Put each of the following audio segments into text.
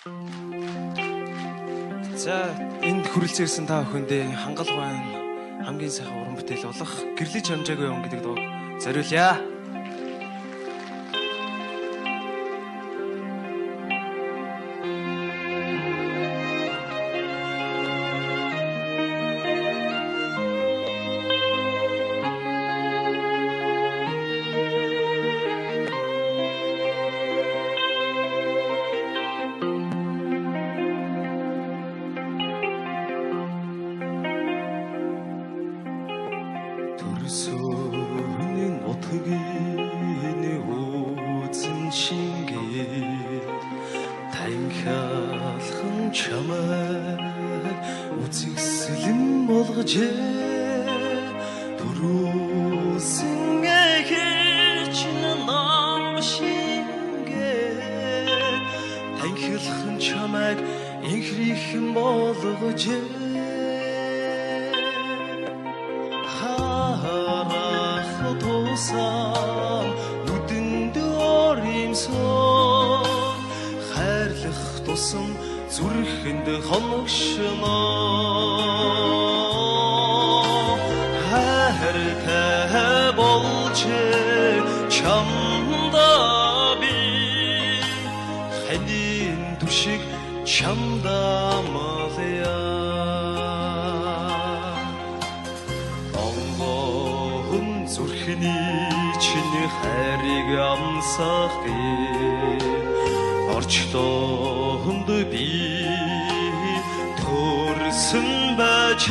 За энд хүрэлцэн ирсэн та бүхэндээ хангалуун байна. Хамгийн сайхан уран бүтээл болох гэрлэж амжаагүй юм гэдэг дуу зориулъя. Төрсөний нутгийн үзэн шингээд танхиалхан чамайг үзэгсэлэн болгожээ төрөөсөн эхэж нам шингээд танхиалхан чамайг инхрихэн болгожээ нүдэнд оримсон хайрлах тусам зүрхэнд хоногшноо хайртай болж чамда би хадийн түшиг чамда малая зүрхний чиний хайрыг амсахыг орчлоонд би төрсөн байж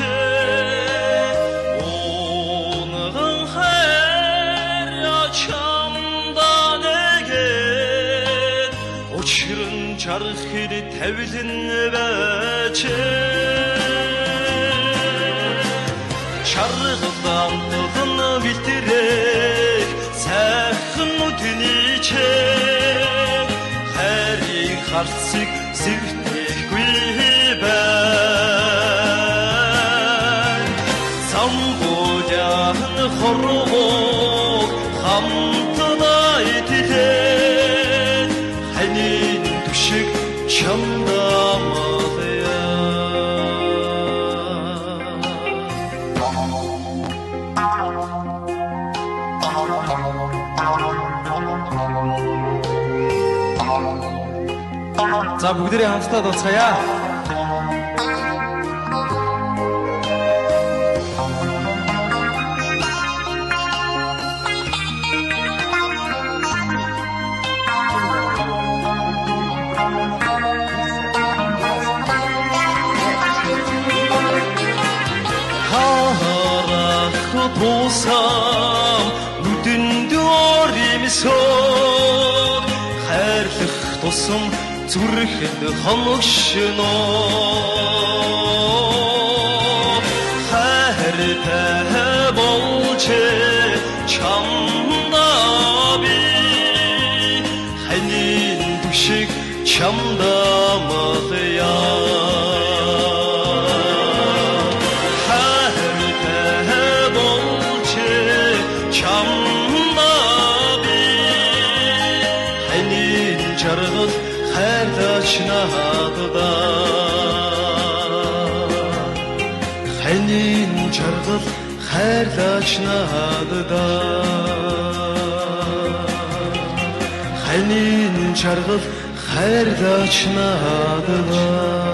унган хайр чамда нэгээд учран чарахыг тавилан байж чаргалдан бэлтрэх сайхан нүдний чиг хайрын харцыг сэртэхгүй байна самбуян хорвог хамтдаа итгэх ханийн түшиг чамда За бүгдээрээ хамтдаа дуцгаая. Харах тусам нүдэнд оримсон хайрлах тусам зүрхэнд хоногшноо хайртай болж чамда би ханийн түшиг чамда малая хайртай болж чамда би ханийн жаргал хайрлаач надад ханийн жаргал хайрлаач надад ханийн жаргал хайрлаач надад